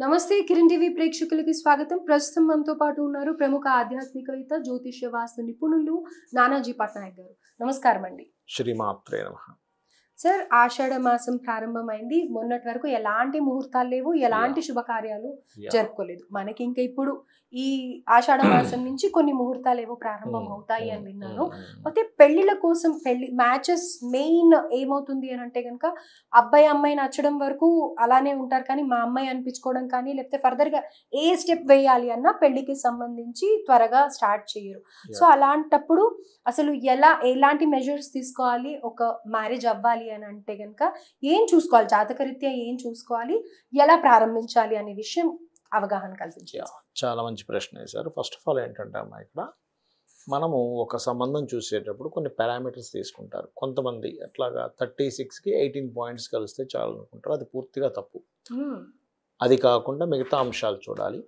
నమస్తే కిరణ్ టీవీ ప్రేక్షకులకి స్వాగతం. ప్రస్తుతం మనతో పాటు ఉన్నారు ప్రముఖ ఆధ్యాత్మికవేత్త, జ్యోతిష్య వాస్తు నిపుణులు నానాజీ పట్నాయక్ గారు. నమస్కారం అండి. శ్రీమాత్రే నమః. సార్, ఆషాఢ మాసం ప్రారంభమైంది. మొన్నటి వరకు ఎలాంటి ముహూర్తాలు లేవు, ఎలాంటి శుభకార్యాలు జరుపుకోలేదు. మనకి ఇంకా ఇప్పుడు ఈ ఆషాఢ మాసం నుంచి కొన్ని ముహూర్తాలు ఏవో ప్రారంభం అవుతాయి అని విన్నాను. అయితే పెళ్లిళ్ళ కోసం మ్యాచెస్ మెయిన్ ఏమవుతుంది అని అంటే కనుక అబ్బాయి అమ్మాయి నచ్చడం వరకు అలానే ఉంటారు, కానీ మా అమ్మాయి అనిపించుకోవడం కానీ లేకపోతే ఫర్దర్ గా ఏ స్టెప్ వేయాలి అన్న పెళ్లికి సంబంధించి త్వరగా స్టార్ట్ చేయరు. సో అలాంటప్పుడు అసలు ఎలాంటి మెజర్స్ తీసుకోవాలి, ఒక మ్యారేజ్ అవ్వాలి అని అంటే కనుక ఏం చూసుకోవాలి, జాతకరీత్యా ఏం చూసుకోవాలి, ఎలా ప్రారంభించాలి అనే విషయం అవగాహన కల్పించాలి. చాలా మంచి ప్రశ్న వేశారు. ఫస్ట్ ఆఫ్ ఆల్ ఏంటంటే అమ్మా, ఇక్కడ మనము ఒక సంబంధం చూసేటప్పుడు కొన్ని పారామీటర్స్ తీసుకుంటారు. కొంతమంది అట్లాగా 36కి 18 పాయింట్స్ కలిస్తే చాలు అనుకుంటారు. అది పూర్తిగా తప్పు. అది కాకుండా మిగతా అంశాలు చూడాలి.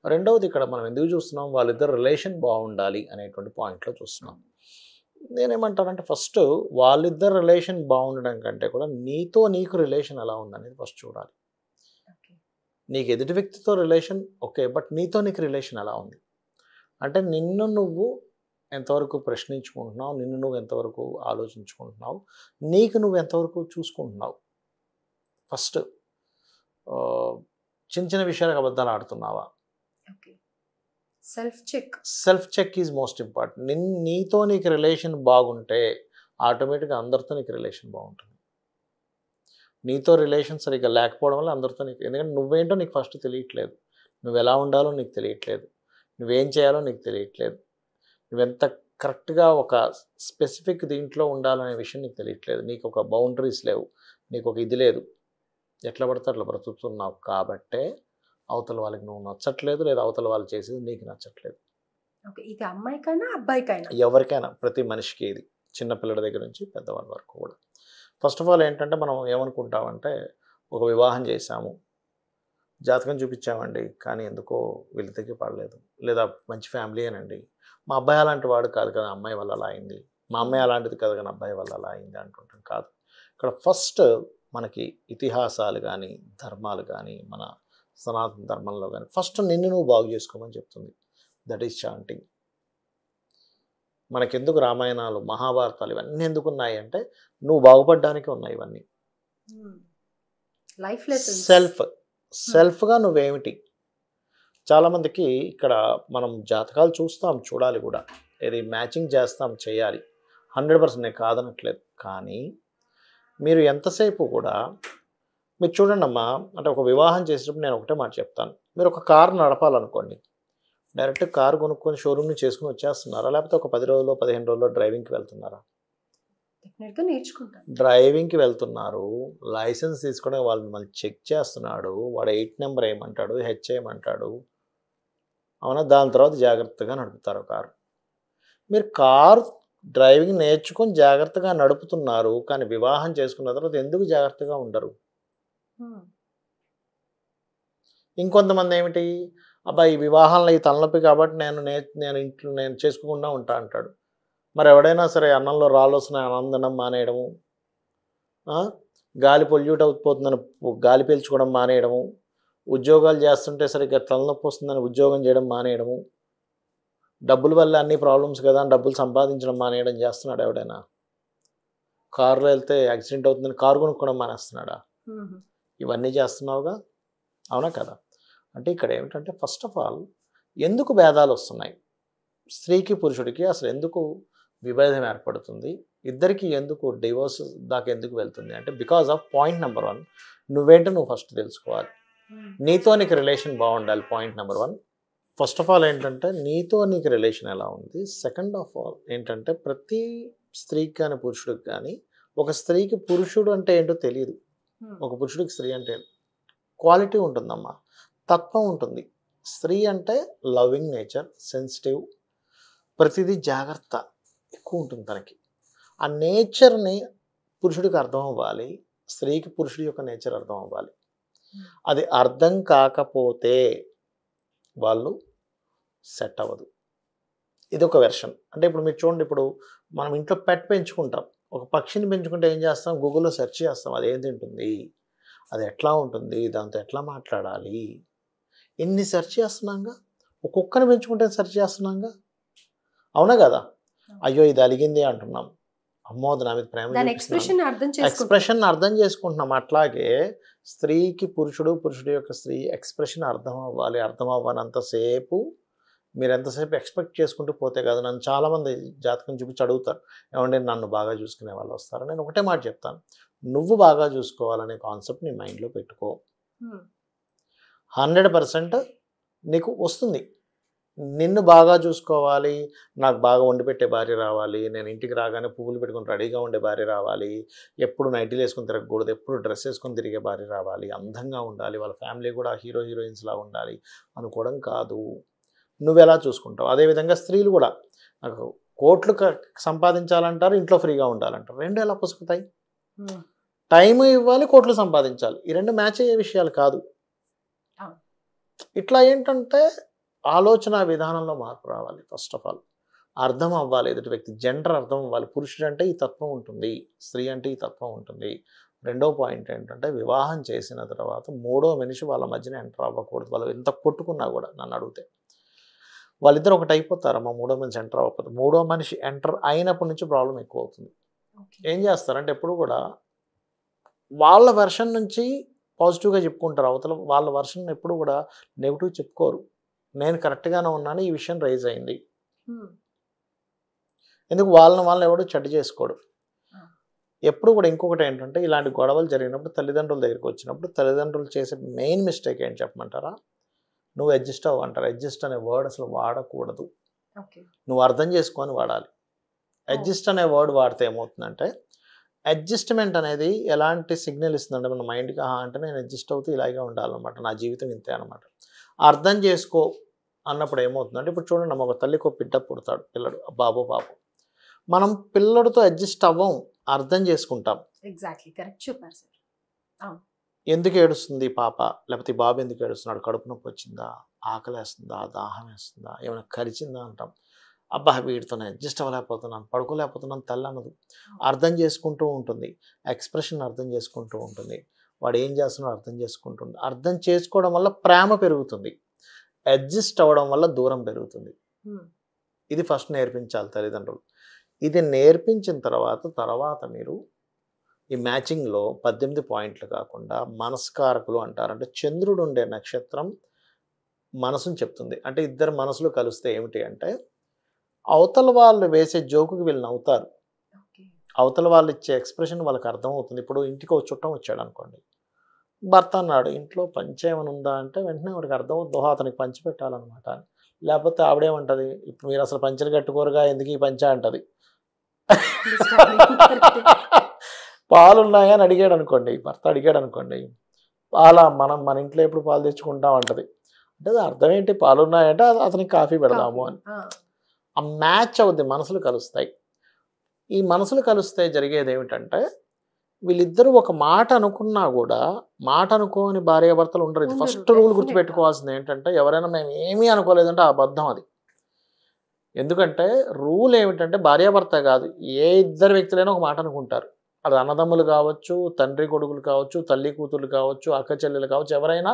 రెండవది, ఇక్కడ మనం ఎందుకు చూస్తున్నాం, వాళ్ళిద్దరు రిలేషన్ బాగుండాలి అనేటువంటి పాయింట్లో చూస్తున్నాం. నేనేమంటానంటే ఫస్ట్ వాళ్ళిద్దరు రిలేషన్ బాగుండడం కంటే కూడా నీకు రిలేషన్ ఎలా ఉందనేది ఫస్ట్ చూడాలి. నీకు ఎదుటి వ్యక్తితో రిలేషన్ ఓకే, బట్ నీకు రిలేషన్ ఎలా ఉంది అంటే నిన్ను నువ్వు ఎంతవరకు ప్రశ్నించుకుంటున్నావు, నిన్ను నువ్వు ఎంతవరకు ఆలోచించుకుంటున్నావు, నీకు నువ్వు ఎంతవరకు చూసుకుంటున్నావు. ఫస్ట్ చిన్న చిన్న విషయాలకు అబద్ధాలు ఆడుతున్నావా, self check is most important. నీకు రిలేషన్ బాగుంటే ఆటోమేటిక్గా అందరితో నీకు రిలేషన్ బాగుంటుంది. నీతో రిలేషన్ సరిగ్గా లేకపోవడం వల్ల అందరితో ఎందుకంటే నువ్వేంటో నీకు ఫస్ట్ తెలియట్లేదు, నువ్వు ఎలా ఉండాలో నీకు తెలియట్లేదు, నువ్వేం చేయాలో నీకు తెలియట్లేదు, నువ్వెంత కరెక్ట్గా ఒక స్పెసిఫిక్ దీంట్లో ఉండాలనే విషయం నీకు తెలియట్లేదు, నీకు ఒక బౌండరీస్ లేవు, నీకు ఒక ఇది లేదు, ఎట్లా పడితే అట్లా బ్రతుకుతున్నావు. కాబట్టే అవతల వాళ్ళకి నువ్వు నచ్చట్లేదు, లేదా అవతల వాళ్ళు చేసేది నీకు నచ్చట్లేదు. ఇది అమ్మాయికైనా అబ్బాయికైనా ఎవరికైనా, ప్రతి మనిషికి ఇది, చిన్నపిల్లల దగ్గర నుంచి పెద్దవాళ్ళ వరకు కూడా. ఫస్ట్ ఆఫ్ ఆల్ ఏంటంటే మనం ఏమనుకుంటామంటే, ఒక వివాహం చేశాము, జాతకం చూపించామండి, కానీ ఎందుకో వీళ్ళకి పడలేదు, లేదా మంచి ఫ్యామిలీ అనండి, మా అబ్బాయి అలాంటి వాడు కాదు కదా అమ్మాయి వల్ల అలా అయింది, మా అమ్మాయి అలాంటిది కాదు కానీ అబ్బాయి వల్ల అలా అయింది అంటుంటాం. కాదు, ఇక్కడ ఫస్ట్ మనకి ఇతిహాసాలు కానీ ధర్మాలు కానీ మన సనాతన ధర్మంలో కానీ ఫస్ట్ నిన్ను నువ్వు బాగు చేసుకోమని చెప్తుంది. That is chanting. మనకెందుకు రామాయణాలు మహాభారతాలు ఇవన్నీ ఎందుకు ఉన్నాయి అంటే నువ్వు బాగుపడడానికి ఉన్నాయి ఇవన్నీ. సెల్ఫ్గా నువ్వేమిటి. చాలామందికి ఇక్కడ మనం జాతకాలు చూడాలి కూడా, ఇది మ్యాచింగ్ చేస్తాం, చేయాలి, 100% నేను కాదనట్లేదు. కానీ మీరు ఎంతసేపు కూడా మీరు చూడండి అమ్మా, అంటే ఒక వివాహం చేసేటప్పుడు నేను ఒకటే మాట చెప్తాను, మీరు ఒక కారు నడపాలనుకోండి, డైరెక్ట్ కారు కొనుక్కొని షోరూమ్ని చేసుకుని వచ్చేస్తున్నారా, లేకపోతే ఒక 10 రోజుల్లో 15 రోజుల్లో డ్రైవింగ్కి వెళ్తున్నారా? డ్రైవింగ్కి వెళ్తున్నారు, లైసెన్స్ తీసుకోవడం వాళ్ళు మళ్ళీ చెక్ చేస్తున్నాడు, వాడు 8 నెంబర్ ఏమంటాడు, హెచ్ ఏమంటాడు, అవునా, దాని తర్వాత జాగ్రత్తగా నడుపుతారు కారు. మీరు కారు డ్రైవింగ్ నేర్చుకొని జాగ్రత్తగా నడుపుతున్నారు, కానీ వివాహం చేసుకున్న తర్వాత ఎందుకు జాగ్రత్తగా ఉండరు? ఇంకొంతమంది ఏమిటి, అబ్బాయి ఈ వివాహంలో ఈ తలనొప్పి కాబట్టి నేను ఇంట్లో నేను చేసుకోకుండా ఉంటా అంటాడు. మరి ఎవడైనా సరే అన్నంలో రాళ్ళు వస్తున్నాయి ఆనందం మానేయడము, గాలి పొల్యూట్ అయిపోతుందని గాలి పీల్చుకోవడం మానేయడము, ఉద్యోగాలు చేస్తుంటే సరిగ్గా తలనొప్పి వస్తుందని ఉద్యోగం చేయడం మానేయడము, డబ్బుల వల్ల అన్ని ప్రాబ్లమ్స్ కదా అని డబ్బులు సంపాదించడం మానేయడం చేస్తున్నాడు ఎవడైనా? కారులో వెళ్తే యాక్సిడెంట్ అవుతుందని కారు కొనుక్కోవడం మానేస్తున్నాడా? ఇవన్నీ చేస్తున్నావుగా, అవునా కదా? అంటే ఇక్కడ ఏమిటంటే ఫస్ట్ ఆఫ్ ఆల్ ఎందుకు భేదాలు వస్తున్నాయి, స్త్రీకి పురుషుడికి అసలు ఎందుకు విభేదం ఏర్పడుతుంది, ఇద్దరికి ఎందుకు డివోర్స్ దాకా ఎందుకు వెళ్తుంది అంటే బికాజ్ ఆఫ్ పాయింట్ నెంబర్ 1, నువ్వేంటో నువ్వు ఫస్ట్ తెలుసుకోవాలి, నీకు రిలేషన్ బాగుండాలి. Point number 1 first of all ఏంటంటే నీకు రిలేషన్ ఎలా ఉంది. సెకండ్ ఆఫ్ ఆల్ ఏంటంటే ప్రతి స్త్రీకి కానీ పురుషుడికి కానీ, ఒక స్త్రీకి పురుషుడు అంటే ఏంటో తెలియదు, ఒక పురుషుడికి స్త్రీ అంటే క్వాలిటీ ఉంటుందమ్మా, తత్వం ఉంటుంది. స్త్రీ అంటే లవింగ్ నేచర్, సెన్సిటివ్, ప్రతిదీ జాగ్రత్త ఎక్కువ ఉంటుంది తనకి. ఆ నేచర్ని పురుషుడికి అర్థం అవ్వాలి, స్త్రీకి పురుషుడి యొక్క నేచర్ అర్థం అవ్వాలి. అది అర్థం కాకపోతే వాళ్ళు సెట్ అవ్వదు. ఇది ఒక వెర్షన్. అంటే ఇప్పుడు మీరు చూడండి, ఇప్పుడు మనం ఇంట్లో పెట్ పెంచుకుంటాం, ఒక పక్షిని పెంచుకుంటే ఏం చేస్తాం, గూగుల్లో సెర్చ్ చేస్తాం అది ఏం తింటుంది, అది ఎట్లా ఉంటుంది, దాంతో ఎట్లా మాట్లాడాలి, ఎన్ని సెర్చ్ చేస్తున్నాంగా, ఒక కుక్కని పెంచుకుంటే సెర్చ్ చేస్తున్నాంగా, అవునా కదా? అయ్యో ఇది అలిగింది అంటున్నాం, అమ్మో అది నా మీద ప్రేమ దాని చూపిస్తున్నాను, ఎక్స్ప్రెషన్ అర్థం చేసుకుంటున్నాం. అట్లాగే స్త్రీకి పురుషుడు, పురుషుడు యొక్క స్త్రీ ఎక్స్ప్రెషన్ అర్థం అవ్వాలి. అర్థం అవ్వనంతసేపు మీరు ఎంతసేపు ఎక్స్పెక్ట్ చేసుకుంటూ పోతే కదా. నన్ను చాలామంది జాతకం చూపించి అడుగుతారు, ఏమంటే నన్ను బాగా చూసుకునే వాళ్ళు వస్తారు. నేను ఒకటే మాట చెప్తాను, నువ్వు బాగా చూసుకోవాలనే కాన్సెప్ట్ నీ మైండ్లో పెట్టుకో, 100% నీకు వస్తుంది. నిన్ను బాగా చూసుకోవాలి, నాకు బాగా వండి పెట్టే భార్య రావాలి, నేను ఇంటికి రాగానే పువ్వులు పెట్టుకుని రెడీగా ఉండే భార్య రావాలి, ఎప్పుడు నైటీలు వేసుకొని తిరగకూడదు, ఎప్పుడు డ్రెస్ వేసుకొని తిరిగే భార్య రావాలి, అందంగా ఉండాలి, వాళ్ళ ఫ్యామిలీ కూడా హీరో హీరోయిన్స్లా ఉండాలి అనుకోవడం కాదు. నువ్వు ఎలా చూసుకుంటావు? అదేవిధంగా స్త్రీలు కూడా నాకు కోట్లు సంపాదించాలంటారు, ఇంట్లో ఫ్రీగా ఉండాలంటారు. రెండు ఎలా పుసుకుతాయి? టైం ఇవ్వాలి, కోట్లు సంపాదించాలి, ఈ రెండు మ్యాచ్ అయ్యే విషయాలు కాదు. ఇట్లా ఏంటంటే ఆలోచన విధానంలో మార్పు రావాలి. ఫస్ట్ ఆఫ్ ఆల్ అర్థం అవ్వాలి ఎదుటి వ్యక్తి, జెండర్ అర్థం అవ్వాలి. పురుషుడు అంటే ఈ తత్వం ఉంటుంది, స్త్రీ అంటే ఈ తత్వం ఉంటుంది. రెండో పాయింట్ ఏంటంటే వివాహం చేసిన తర్వాత మూడో మనిషి వాళ్ళ మధ్యన ఎంటర్ అవ్వకూడదు. వాళ్ళు ఎంత కొట్టుకున్నా కూడా నన్ను అడిగితే వాళ్ళిద్దరు ఒకటి అయిపోతారమ్మా. మూడో మనిషి ఎంటర్ అవ్వకపోతే, మూడో మనిషి ఎంటర్ అయినప్పటి నుంచి ప్రాబ్లం ఎక్కువ అవుతుంది. ఏం చేస్తారంటే ఎప్పుడు కూడా వాళ్ళ వెర్షన్ నుంచి పాజిటివ్గా చెప్పుకుంటారు, అవతల వాళ్ళ వెర్షన్ ఎప్పుడు కూడా నెగిటివ్ చెప్పుకోరు. నేను కరెక్ట్గానే ఉన్నాను, ఈ విషయం రైజ్ అయింది, ఎందుకు వాళ్ళని ఎవడు చెడ్డ చేసుకోడు. ఎప్పుడు కూడా ఇంకొకటి ఏంటంటే ఇలాంటి గొడవలు జరిగినప్పుడు తల్లిదండ్రుల దగ్గరికి వచ్చినప్పుడు తల్లిదండ్రులు చేసే మెయిన్ మిస్టేక్ ఏంటి చెప్పమంటారా? నువ్వు అడ్జస్ట్ అవ్వు అంటారు. అడ్జస్ట్ అనే వర్డ్ అసలు వాడకూడదు, నువ్వు అర్థం చేసుకొని వాడాలి. అడ్జస్ట్ అనే వర్డ్ వాడితే ఏమవుతుందంటే, అడ్జస్ట్మెంట్ అనేది ఎలాంటి సిగ్నల్ ఇస్తుందంటే మన మైండ్కి, అంటే నేను అడ్జస్ట్ అవుతూ ఇలాగే ఉండాలన్నమాట, నా జీవితం ఇంతే అనమాట. అర్థం చేసుకో అన్నప్పుడు ఏమవుతుందంటే, ఇప్పుడు చూడండి ఒక తల్లికి ఒక బిడ్డ పుడతాడు, పిల్లడు, బాబు. మనం పిల్లడితో అడ్జస్ట్ అవ్వం, అర్థం చేసుకుంటాం. ఎగ్జాక్ట్లీ కరెక్ట్ చెప్పారు సార్. ఎందుకు ఏడుస్తుంది పాప, లేకపోతే బాబు ఎందుకు ఏడుస్తున్నాడు, కడుపు నొప్పి వచ్చిందా, ఆకలి వేస్తుందా, దాహం వేస్తుందా, ఏమైనా కరిచిందా అంటాం. అబ్బా వీడితో అడ్జస్ట్ అవ్వలేకపోతున్నాను, పడుకోలేకపోతున్నాను తల్లి అన్నది. అర్థం చేసుకుంటూ ఉంటుంది, ఎక్స్ప్రెషన్ అర్థం చేసుకుంటూ ఉంటుంది, వాడు ఏం చేస్తున్నాడో అర్థం చేసుకుంటుంది. అర్థం చేసుకోవడం వల్ల ప్రేమ పెరుగుతుంది, అడ్జస్ట్ అవ్వడం వల్ల దూరం పెరుగుతుంది. ఇది ఫస్ట్ నేర్పించాలి తల్లిదండ్రులు. ఇది నేర్పించిన తర్వాత మీరు ఈ మ్యాచింగ్లో 18 పాయింట్లు కాకుండా మనస్కారకులు అంటారు. అంటే చంద్రుడు ఉండే నక్షత్రం మనసుని చెప్తుంది. అంటే ఇద్దరు మనసులు కలిస్తే ఏమిటి అంటే, అవతల వాళ్ళు వేసే జోకుకి వీళ్ళు నవ్వుతారు, అవతల వాళ్ళు ఇచ్చే ఎక్స్ప్రెషన్ వాళ్ళకి అర్థమవుతుంది. ఇప్పుడు ఇంటికి ఒక చుట్టం వచ్చాడు అనుకోండి, భర్త అన్నాడు ఇంట్లో పంచ ఏమైనా ఉందా అంటే వెంటనే వాడికి అర్థమవుతుందో అతనికి పంచి పెట్టాలన్నమాట. లేకపోతే ఆవిడేమంటది, ఇప్పుడు మీరు అసలు పంచలు కట్టుకోరుగా ఎందుకు ఈ పంచ అంటది. పాలు ఉన్నాయా అని అడిగాడు అనుకోండి, భర్త అడిగాడు అనుకోండి, మన ఇంట్లో ఎప్పుడు పాలు తెచ్చుకుంటాం అంటది. అంటే అర్థం ఏంటి, పాలు ఉన్నాయంటే అతనికి కాఫీ పెడదాము అని. ఆ మ్యాచ్ అవుద్ది, మనసులు కలుస్తాయి. ఈ మనసులు కలిస్తే జరిగేది ఏమిటంటే, వీళ్ళిద్దరూ ఒక మాట అనుకున్నా కూడా మాట అనుకోని భార్యాభర్తలు ఉండరు. ఇది ఫస్ట్ రూల్ గుర్తుపెట్టుకోవాల్సింది ఏంటంటే, ఎవరైనా మేము ఏమీ అనుకోలేదంటే ఆ అబద్ధం అది. ఎందుకంటే రూల్ ఏమిటంటే భార్యాభర్త కాదు, ఏ ఇద్దరు వ్యక్తులైనా ఒక మాట అనుకుంటారు. అది అన్నదమ్ములు కావచ్చు, తండ్రి కొడుకులు కావచ్చు, తల్లి కూతురు కావచ్చు, అక్క చెల్లెలు కావచ్చు, ఎవరైనా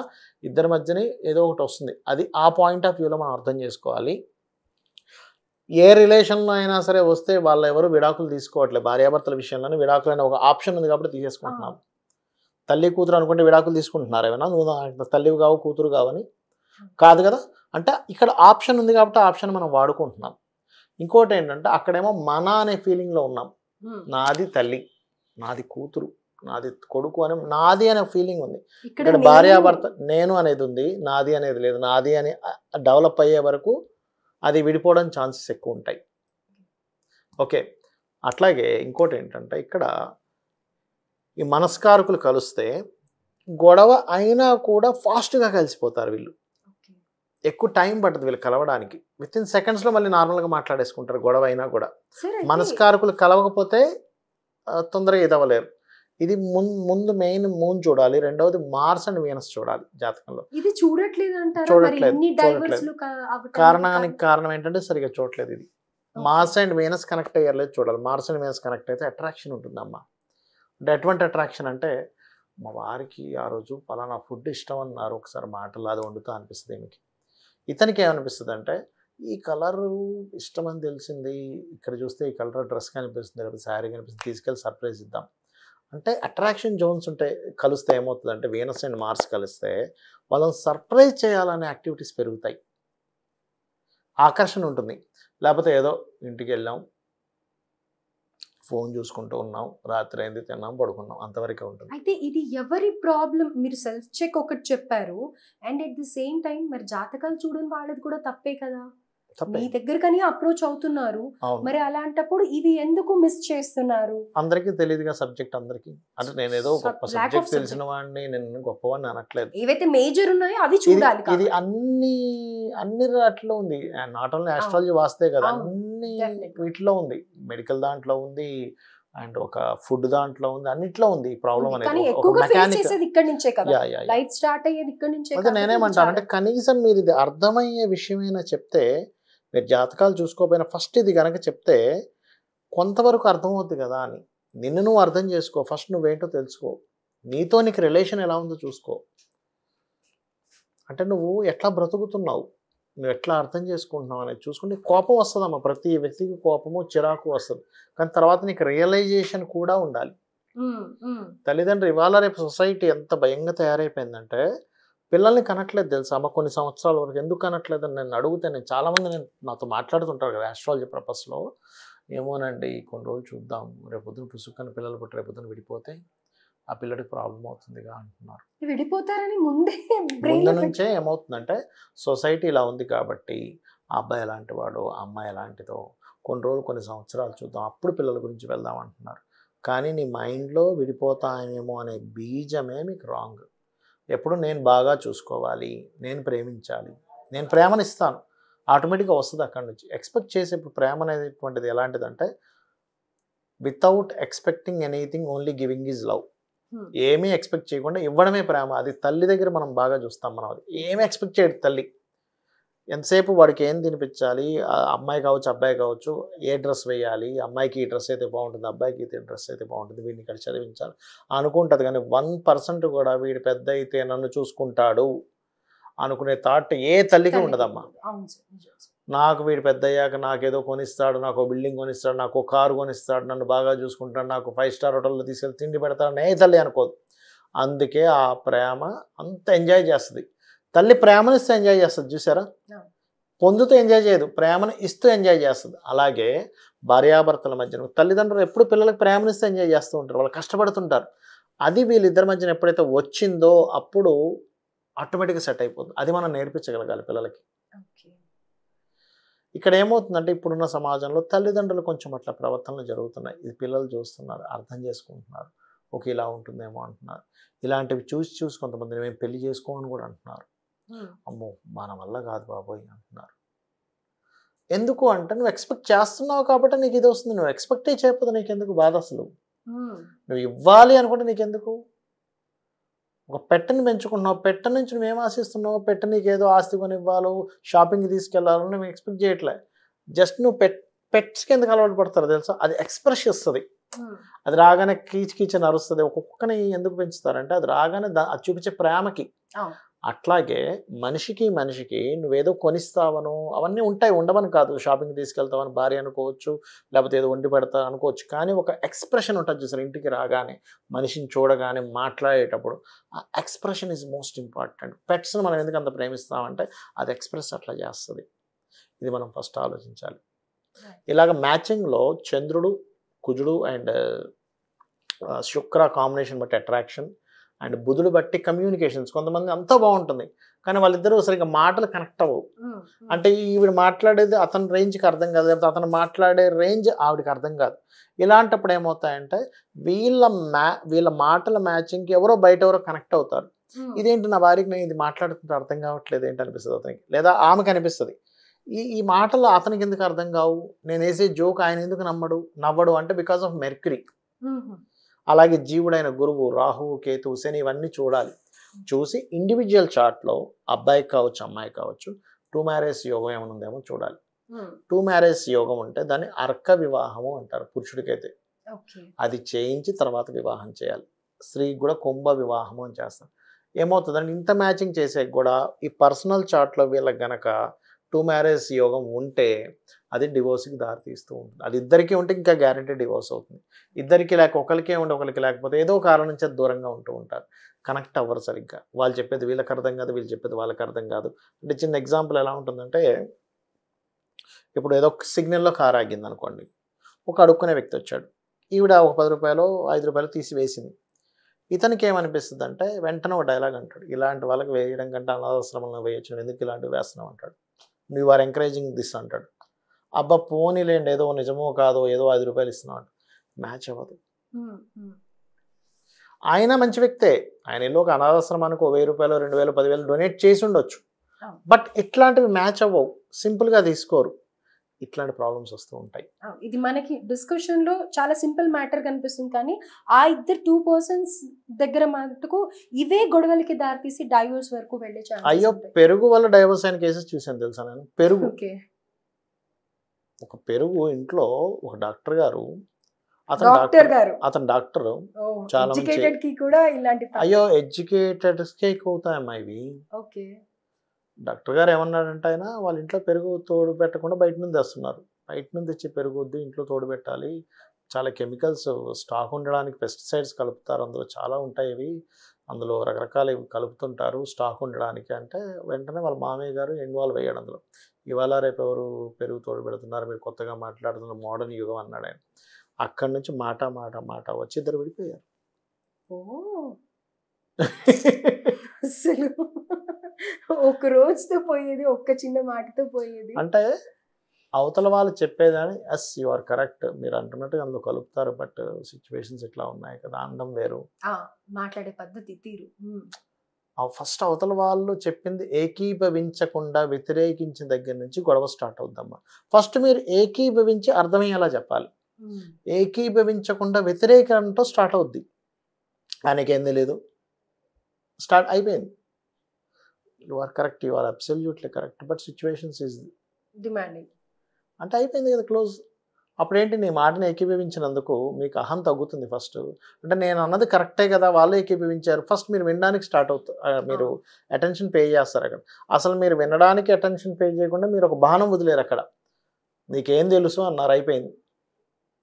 ఇద్దరి మధ్యని ఏదో ఒకటి వస్తుంది. అది ఆ పాయింట్ ఆఫ్ వ్యూలో మనం అర్థం చేసుకోవాలి. ఏ రిలేషన్లో అయినా సరే వస్తే వాళ్ళు ఎవరు విడాకులు తీసుకోవట్లేదు. భార్యాభర్తల విషయంలోనే విడాకులు అనే ఒక ఆప్షన్ ఉంది కాబట్టి తీసేసుకుంటున్నాం. తల్లి కూతురు అనుకుంటే విడాకులు తీసుకుంటున్నారు ఏమైనా, నువ్వు తల్లివి కావు కూతురు కావని కాదు కదా. అంటే ఇక్కడ ఆప్షన్ ఉంది కాబట్టి ఆ ఆప్షన్ మనం వాడుకుంటున్నాం. ఇంకోటి ఏంటంటే అక్కడేమో మన అనే ఫీలింగ్లో ఉన్నాం, నాది తల్లి, నాది కూతురు, నాది కొడుకు అని నాది అనే ఫీలింగ్ ఉంది. ఇక్కడ భార్యాభర్త నేను అనేది ఉంది, నాది అనేది లేదు. నాది అని డెవలప్ అయ్యే వరకు అది విడిపోవడం ఛాన్సెస్ ఎక్కువ ఉంటాయి. ఓకే, అట్లాగే ఇంకోటి ఏంటంటే ఇక్కడ ఈ మనస్కారకులు కలిస్తే గొడవ అయినా కూడా ఫాస్ట్గా కలిసిపోతారు వీళ్ళు. ఎక్కువ టైం పడుతుంది వీళ్ళు కలవడానికి, విత్ ఇన్ సెకండ్స్లో మళ్ళీ నార్మల్గా మాట్లాడేసుకుంటారు గొడవ అయినా కూడా. మనస్కారకులు కలవకపోతే తొందరగా ఇదవ్వలేరు. ఇది ముందు మెయిన్ మూన్ చూడాలి, రెండవది మార్స్ అండ్ వీనస్ చూడాలి జాతకంలో. ఇది చూడట్లేదు. కారణం ఏంటంటే సరిగా చూడట్లేదు. ఇది మార్స్ అండ్ వీనస్ కనెక్ట్ అయ్యలేదు చూడాలి. మార్స్ అండ్ వీనస్ కనెక్ట్ అయితే అట్రాక్షన్ ఉంటుందమ్మా. అంటే ఎటువంటి అట్రాక్షన్ అంటే మా వారికి ఆ రోజు పలానా ఫుడ్ ఇష్టం అన్నారు, ఒకసారి మాటలు అది వండుతా అనిపిస్తుంది ఈమెకి. ఇతనికి ఏమనిపిస్తుంది అంటే ఈ కలరు ఇష్టం అని తెలిసింది, ఇక్కడ చూస్తే ఈ కలర్ డ్రెస్ కనిపిస్తుంది, లేకపోతే శారీ కనిపిస్తుంది, తీసుకెళ్ళి సర్ప్రైజ్ ఇద్దాం అంటే అట్రాక్షన్ జోన్స్ ఉంటాయి. కలిస్తే ఏమవుతుందంటే వీనస్ అండ్ మార్స్ కలిస్తే వాళ్ళని సర్ప్రైజ్ చేయాలనే యాక్టివిటీస్ పెరుగుతాయి, ఆకర్షణ ఉంటుంది. లేకపోతే ఏదో ఇంటికి వెళ్ళాం, ఫోన్ చూసుకుంటూ ఉన్నాం, రాత్రి అయింది, తిన్నాం, పడుకున్నాం, అంతవరకే ఉంటుంది. అయితే ఇది ఎవరి ప్రాబ్లం? మీరు సెల్ఫ్ చెక్ ఒకటి చెప్పారు, and at the same time మరి జాతకాలు చూడని వాళ్ళది కూడా తప్పే కదా. తప్పే. మీ దగ్గరకని అప్రోచ్ అవుతున్నారు, అవును. మరి అలాంటప్పుడు ఇవి ఎందుకు మిస్ చేస్తున్నారు? అందరికీ తెలియదుగా సబ్జెక్ట్ అందరికీ. అంటే నేను ఏదో గొప్ప Lack of సబ్జెక్ట్ subject. తెలిసిన వాడిని, నేను గొప్పవాడిని అనట్లేదు. ఏవైతే మేజర్ ఉన్నాయో అవి ఇది చూడాలి ఇది కాబట్టి. అన్ని వాటిలో ఉంది. నాట్ ఓన్లీ ఆస్ట్రాలజీ వాస్తే కదా, అవును. అన్ని Definitely. వీటిలో ఉంది. మెడికల్ దాంట్లో ఉంది, అండ్ ఒక ఫుడ్ దాంట్లో ఉంది, అన్నిట్లో ఉంది ఈ ప్రాబ్లం ఉంది. అనేది. కానీ ఒక ఎక్కువగా ఫేస్ మెకానిక్. చేసేది ఇక్కడి నుంచే కదా. Yeah yeah yeah. Life start అయ్యేది ఇక్కడి నుంచే అదే కాబట్టి నేనేమంటాను అంటే చాలా. కనీసం మీరు ఇది అర్థమయ్యే విషయమైనా చెప్తే, మీరు జాతకాలు చూసుకోకపోయినా ఫస్ట్ ఇది కనుక చెప్తే కొంతవరకు అర్థమవుద్ది కదా అని. నిన్ను నువ్వు అర్థం చేసుకో, ఫస్ట్ నువ్వేంటో తెలుసుకో, నీతో నీకు రిలేషన్ ఎలా ఉందో చూసుకో. అంటే నువ్వు ఎట్లా బ్రతుకుతున్నావు, నువ్వు ఎట్లా అర్థం చేసుకుంటున్నావు అనేది చూసుకుంటే కోపం వస్తుందమ్మా, ప్రతి వ్యక్తికి కోపము చిరాకు వస్తుంది. కానీ తర్వాత నీకు రియలైజేషన్ కూడా ఉండాలి. తల్లిదండ్రులు ఇవాళ రేపు సొసైటీ ఎంత భయంగా తయారైపోయిందంటే పిల్లల్ని కనట్లేదు తెలుసా అమ్మ. కొన్ని సంవత్సరాల వరకు ఎందుకు కనట్లేదు అని నేను అడిగితే, నేను చాలామంది నాతో మాట్లాడుతుంటారు కదా ఆస్ట్రాలజీ పర్పస్లో, ఏమోనండి కొన్ని రోజులు చూద్దాం, రేపొద్దున పుసుక్కని పిల్లలు పుట్టి రేపొద్దున విడిపోతే ఆ పిల్లడికి ప్రాబ్లం అవుతుందిగా అంటున్నారు. విడిపోతారని ముందే ముందు నుంచే ఏమవుతుందంటే సొసైటీ ఇలా ఉంది కాబట్టి ఆ అబ్బాయి ఎలాంటి వాడో ఆ అమ్మాయి ఎలాంటిదో, కొన్ని రోజులు కొన్ని సంవత్సరాలు చూద్దాం, అప్పుడు పిల్లల గురించి వెళ్దాం అంటున్నారు. కానీ నీ మైండ్లో విడిపోతామేమో అనే బీజమే మీకు రాంగ్. ఎప్పుడు నేను బాగా చూసుకోవాలి, నేను ప్రేమించాలి, నేను ప్రేమనిస్తాను, ఆటోమేటిక్గా వస్తుంది అక్కడి నుంచి. ఎక్స్పెక్ట్ చేసే ఇప్పుడు ప్రేమ అనేటువంటిది ఎలాంటిదంటే without expecting anything, only giving is love. ఏమీ ఎక్స్పెక్ట్ చేయకుండా ఇవ్వడమే ప్రేమ. అది తల్లి దగ్గర మనం బాగా చూస్తాం. మనం అది ఏమీ ఎక్స్పెక్ట్ చేయడు తల్లి. ఎంతసేపు వాడికి ఏం తినిపించాలి, అమ్మాయి కావచ్చు అబ్బాయి కావచ్చు, ఏ డ్రెస్ వేయాలి, అమ్మాయికి ఈ డ్రెస్ అయితే బాగుంటుంది, అబ్బాయికి ఈ డ్రెస్ అయితే బాగుంటుంది, వీడిని ఇక్కడ చదివించాలి అనుకుంటుంది. కానీ 1% కూడా వీడు పెద్ద అయితే నన్ను చూసుకుంటాడు అనుకునే థాట్ ఏ తల్లికి ఉండదమ్మా. నాకు వీడు పెద్ద అయ్యాక నాకేదో కొనిస్తాడు, నాకు బిల్డింగ్ కొనిస్తాడు, నాకు కారు కొనిస్తాడు, నన్ను బాగా చూసుకుంటాడు, నాకు 5 స్టార్ హోటల్లో తీసుకెళ్ళి తిండి పెడతాడు ఏ తల్లి అనుకోదు. అందుకే ఆ ప్రేమ అంత ఎంజాయ్ చేస్తుంది. తల్లి ప్రేమను ఇస్తూ ఎంజాయ్ చేస్తుంది చూసారా, పొందుతూ ఎంజాయ్ చేయదు, ప్రేమను ఇస్తూ ఎంజాయ్ చేస్తుంది. అలాగే భార్యాభర్తల మధ్యన తల్లిదండ్రులు ఎప్పుడు పిల్లలకు ప్రేమనిస్తూ ఎంజాయ్ చేస్తూ ఉంటారు, వాళ్ళు కష్టపడుతుంటారు. అది వీళ్ళిద్దరి మధ్యన ఎప్పుడైతే వచ్చిందో అప్పుడు ఆటోమేటిక్గా సెట్ అయిపోతుంది. అది మనం నేర్పించగలగాలి పిల్లలకి. ఇక్కడ ఏమవుతుందంటే ఇప్పుడున్న సమాజంలో తల్లిదండ్రులు కొంచెం అట్లా ప్రవర్తనలు జరుగుతున్నాయి. ఇది పిల్లలు చూస్తున్నారు, అర్థం చేసుకుంటున్నారు, ఓకే ఇలా ఉంటుందేమో అంటున్నారు. ఇలాంటివి చూసి కొంతమంది మేము పెళ్లి చేసుకోమని కూడా అంటున్నారు. అమ్మో మన వల్ల కాదు బాబోయ్ అంటున్నారు. ఎందుకు అంటే నువ్వు ఎక్స్పెక్ట్ చేస్తున్నావు కాబట్టి నీకు ఇది వస్తుంది. నువ్వు ఎక్స్పెక్టే చేయకపోతే నీకెందుకు బాధ? అసలు నువ్వు ఇవ్వాలి అనుకుంటే నీకెందుకు? ఒక పెట్టని పెంచుకుంటున్నావు, పెట్ట నుంచి నువ్వేం ఆశిస్తున్నావు? పెట్ట నీకు ఏదో ఆస్తి కొని ఇవ్వాలో, షాపింగ్కి తీసుకెళ్ళాలో నువ్వు ఎక్స్పెక్ట్ చేయట్లే. జస్ట్ నువ్వు పెట్స్కి ఎందుకు అలవాటు పడతారో తెలుసా, అది ఎక్స్ప్రెస్ ఇస్తుంది. అది రాగానే కీచని అరుస్తుంది. ఒక్కొక్కని ఎందుకు పెంచుతారంటే అది రాగానే అది చూపించే ప్రేమకి. అట్లాగే మనిషికి నువ్వేదో కొనిస్తావను అవన్నీ ఉంటాయి, ఉండవని కాదు. షాపింగ్ తీసుకెళ్తావని భార్య అనుకోవచ్చు, లేకపోతే ఏదో వండి పెడతా అనుకోవచ్చు. కానీ ఒక ఎక్స్ప్రెషన్ ఉంటుంది చూసారు, ఇంటికి రాగానే మనిషిని చూడగానే మాట్లాడేటప్పుడు ఆ ఎక్స్ప్రెషన్ ఈజ్ మోస్ట్ ఇంపార్టెంట్. పెట్స్ని మనం ఎందుకు అంత ప్రేమిస్తామంటే అది ఎక్స్ప్రెస్ అట్లా చేస్తుంది. ఇది మనం ఫస్ట్ ఆలోచించాలి. ఇలాగ మ్యాచింగ్లో చంద్రుడు, కుజుడు అండ్ శుక్ర కాంబినేషన్ బట్టి అట్రాక్షన్, అండ్ బుధుడు బట్టి కమ్యూనికేషన్స్. కొంతమంది అంతా బాగుంటుంది కానీ వాళ్ళిద్దరూ సరిగ్గా మాటలు కనెక్ట్ అవ్వవు. అంటే ఈవిడ మాట్లాడేది అతని రేంజ్కి అర్థం కాదు, లేకపోతే అతను మాట్లాడే రేంజ్ ఆవిడకి అర్థం కాదు. ఇలాంటప్పుడు ఏమవుతాయంటే వీళ్ళ మాటల మ్యాచింగ్కి ఎవరో కనెక్ట్ అవుతారు. ఇదేంటి నా భార్యకి నేను ఇది మాట్లాడుతుంటే అర్థం కావట్లేదు ఏంటి అనిపిస్తుంది అతనికి, లేదా ఆమెకి అనిపిస్తుంది. ఈ మాటలు అతనికి ఎందుకు అర్థం కావు, నేను వేసే జోక్ ఆయన ఎందుకు నవ్వడు అంటే బికాస్ ఆఫ్ మెర్క్యూరీ. అలాగే జీవుడైన గురువు, రాహువు, కేతువు, శని ఇవన్నీ చూడాలి. చూసి ఇండివిజువల్ చార్ట్లో అబ్బాయికి కావచ్చు అమ్మాయి కావచ్చు 2 మ్యారేజ్ యోగం ఏమైనా ఉందేమో చూడాలి. 2 మ్యారేజ్ యోగం ఉంటే దాన్ని అర్క వివాహము అంటారు పురుషుడికైతే. అది చేయించి తర్వాత వివాహం చేయాలి. స్త్రీకి కూడా కుంభ వివాహము అని చేస్తారు. ఏమవుతుందంటే ఇంత మ్యాచింగ్ చేసే కూడా ఈ పర్సనల్ చార్ట్లో వీళ్ళకి గనక 2 మ్యారేజ్ యోగం ఉంటే అది డివోర్స్కి దారితీస్తూ ఉంటుంది. అది ఇద్దరికీ ఉంటే ఇంకా గ్యారెంటీ డివోర్స్ అవుతుంది. ఇద్దరికి లేక ఒకరికే ఉండి ఒకరికి లేకపోతే ఏదో కారణం నుంచి దూరంగా ఉంటూ ఉంటారు. కనెక్ట్ అవ్వరు సరిగ్గా. వాళ్ళు చెప్పేది వీళ్ళకి అర్థం కాదు, వీళ్ళు చెప్పేది వాళ్ళకి అర్థం కాదు. అంటే చిన్న ఎగ్జాంపుల్ ఎలా ఉంటుందంటే, ఇప్పుడు ఏదో సిగ్నల్లో కార్ ఆగింది అనుకోండి, ఒక అడుక్కునే వ్యక్తి వచ్చాడు, ఈవిడ ఒక 10 రూపాయలు 5 రూపాయలు తీసి వేసింది. ఇతనికి ఏమనిపిస్తుంది అంటే వెంటనే ఒక డైలాగ్ అంటాడు, ఇలాంటి వాళ్ళకి వేయడం కంటే అనాథాశ్రమంలో వేయచ్చు, ఎందుకు ఇలాంటివి వేస్తున్నావు అంటాడు. నువ్వు ఆర్ ఎంకరేజింగ్ దిస్ అంటాడు. అబ్బా పోనీలేండి ఏదో నిజమో కాదో ఏదో 5 రూపాయలు ఇస్తున్నావు అంట. మ్యాచ్ అవ్వదు. ఆయన మంచి వ్యక్తే, ఆయన ఏదో ఒక అనాథాశ్రమానికి 1000 రూపాయలు 2000 10,000 డొనేట్ చేసి ఉండొచ్చు. బట్ ఇట్లాంటివి మ్యాచ్ అవ్వవు, సింపుల్గా తీసుకోరు. ఇట్లాంటి ప్రాబ్లమ్స్ వస్తూ ఉంటాయి. ఇది మనకి డిస్కషన్ లో చాలా సింపుల్ మ్యాటర్ కనిపిస్తుంది, కానీ ఆ ఇద్దరు 2 persons దగ్గర మటుకు ఇవే గొడవలకి దారితీసి డైవోర్స్ వరకు వెళ్ళే ఛాన్స్. అయ్యో పెరుగు వల్ల డైవోర్స్ అయిన కేసెస్ చూసాను తెలుసా నేను. పెరుగు, ఒక పెరుగు ఇంట్లో ఒక డాక్టర్ గారు, అతను డాక్టర్ చాలా మంచి, అయ్యో ఎడ్యుకేటెడ్స్కే ఎక్కువ అవుతాయమ్మా ఇవి. డాక్టర్ గారు ఏమన్నాడంటే ఆయన వాళ్ళ ఇంట్లో పెరుగు తోడు పెట్టకుండా బయట నుంచి తెస్తున్నారు. బయట నుంచి తెచ్చి పెరుగు వద్దు, ఇంట్లో తోడు పెట్టాలి, చాలా కెమికల్స్ స్టాక్ ఉండడానికి పెస్టిసైడ్స్ కలుపుతారు, అందులో చాలా ఉంటాయి ఇవి, అందులో రకరకాలు కలుపుతుంటారు స్టాక్ ఉండడానికి అంటే, వెంటనే వాళ్ళ మామయ్య గారు ఇన్వాల్వ్ అయ్యాడు అందులో. ఇవాళ రేపు ఎవరు పెరుగు తోడు పెడుతున్నారు, మీరు కొత్తగా మాట్లాడుతున్న మోడర్న్ యుగం అన్నాడు ఆయన. అక్కడి నుంచి మాట మాట మాట వచ్చి ఇద్దరు విడిపోయారు. అసలు ఒక రోజుతో పోయేది, ఒక్క చిన్న మాటతో పోయేది. అంటే అవతల వాళ్ళు చెప్పేదాన్ని ఎస్ యు ఆర్ కరెక్ట్, మీరు అంటున్నట్టు అందులో కలుపుతారు, బట్ సిచ్యువేషన్స్ ఇట్లా ఉన్నాయి కదా, అందం వేరు, మాట్లాడే పద్ధతి తీరు. ఫస్ట్ అవతల వాళ్ళు చెప్పింది ఏకీభవించకుండా వ్యతిరేకించిన దగ్గర నుంచి గొడవ స్టార్ట్ అవుద్దమ్మా. ఫస్ట్ మీరు ఏకీభవించి అర్థమయ్యేలా చెప్పాలి. ఏకీభవించకుండా వ్యతిరేకంతో స్టార్ట్ అవుద్ది. ఆయనకేం తెలియదు, స్టార్ట్ అయిపోయింది. You are correct, you are absolutely correct, but situations is demanding అంటే అయిపోయింది కదా, క్లోజ్. అప్పుడేంటి నీ మాటని ఏకీభవించినందుకు మీకు అహం తగ్గుతుంది ఫస్ట్. అంటే నేను అన్నది కరెక్టే కదా, వాళ్ళు ఏకీభవించారు, ఫస్ట్ మీరు వినడానికి స్టార్ట్ అవుతారు, మీరు అటెన్షన్ పే చేస్తారు అక్కడ. అసలు మీరు వినడానికి అటెన్షన్ పే చేయకుండా మీరు ఒక బాణం వదిలేరు అక్కడ, నీకేం తెలుసు అన్నారు, అయిపోయింది.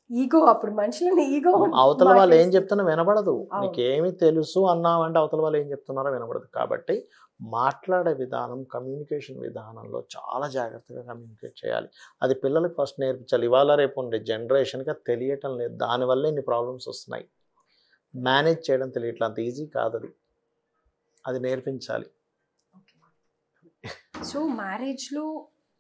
ఈగో, అప్పుడు మనుషులని ఈగో. అవతల వాళ్ళు ఏం చెప్తున్నా వినబడదు, నీకేమి తెలుసు అన్నామంటే అవతల వాళ్ళు ఏం చెప్తున్నారో వినబడదు. కాబట్టి మాట్లాడే విధానం, కమ్యూనికేషన్ విధానంలో చాలా జాగ్రత్తగా కమ్యూనికేట్ చేయాలి. అది పిల్లలకు ఫస్ట్ నేర్పించాలి. ఇవాళ రేపు ఉండే జనరేషన్గా తెలియటం లేదు, దానివల్ల ఇన్ని ప్రాబ్లమ్స్ వస్తున్నాయి. మేనేజ్ చేయడం తెలియట్లేదు, అంత ఈజీ కాదు అది, అది నేర్పించాలి. సో మ్యారేజ్లో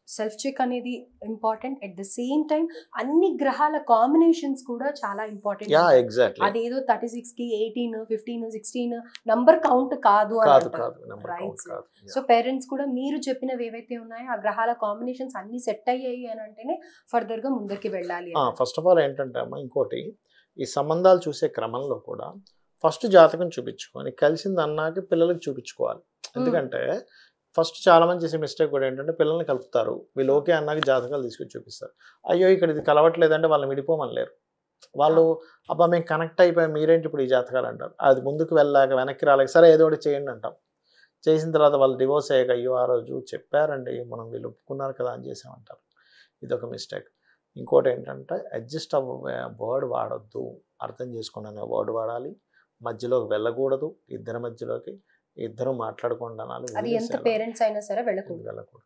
సెల్ఫ్ చెక్ అనేది important. At the same time అన్ని గ్రహాల కాంబినేషన్స్ కూడా చాలా ఇంపార్టెంట్. ఎగ్జాక్ట్లీ, అదేదో 36కి 18 15 16 నంబర్ కౌంట్ కాదు రైట్. సో పేరెంట్స్ కూడా మీరు చెప్పినవి ఏవైతే ఉన్నాయో ఆ గ్రహాల కాంబినేషన్స్ అన్ని సెట్ అయ్యాయి అని అంటేనే ఫర్దర్ గా ముందరికి వెళ్ళాలి. ఫస్ట్ ఆఫ్ ఆల్ ఏంటంటే అమ్మా, ఇంకోటి ఈ సంబంధాలు చూసే క్రమంలో కూడా ఫస్ట్ జాతకం చూపించుకొని కలిసింది అన్నాక పిల్లలకి చూపించుకోవాలి. ఎందుకంటే ఫస్ట్ చాలా మంది చేసే మిస్టేక్ కూడా ఏంటంటే పిల్లల్ని కలుపుతారు, వీళ్ళు ఓకే అన్నాక జాతకాలు తీసుకొచ్చి చూపిస్తారు. అయ్యో ఇక్కడ ఇది కలవట్లేదంటే వాళ్ళని విడిపోమనలేరు. వాళ్ళు అబ్బా మేము కనెక్ట్ అయిపోయాం, మీరేంటి ఇప్పుడు ఈ జాతకాలు అంటారు. అది ముందుకు వెళ్ళాక వెనక్కి రాలేక సరే ఏదో ఒకటి చేయండి అంటాం. చేసిన తర్వాత వాళ్ళు డివోర్స్ అయ్యాక అయ్యో ఆ రోజు చెప్పారండి మనం, వీళ్ళు ఒప్పుకున్నారు కదా అని చేసామంటారు. ఇదొక మిస్టేక్. ఇంకోటి ఏంటంటే అడ్జస్ట్ అవ్వే వర్డ్ వాడొద్దు, అర్థం చేసుకునే వర్డ్ వాడాలి. మధ్యలోకి వెళ్ళకూడదు, ఇద్దరి మధ్యలోకి ఇద్దరు మాట్లాడుకోండి అనాలి. అది ఎంత పేరెంట్స్ అయినా సరే వెళ్ళకూడదు.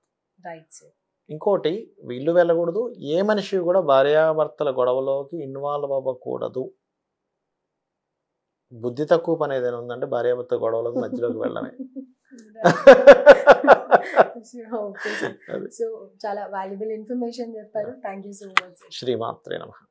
రైట్. ఇంకోటి వీళ్ళు వెళ్ళకూడదు, ఏ మనిషి కూడా భార్యాభర్తల గొడవలోకి ఇన్వాల్వ్ అవ్వకూడదు. బుద్ధి తక్కువ పని ఏదైనా ఉందంటే భార్యాభర్త గొడవలోకి మధ్యలోకి వెళ్ళడమే. సో చాలా వాల్యుబుల్ ఇన్ఫర్మేషన్ చెప్పారు. Thank you so much. శ్రీమాత్రే నమః.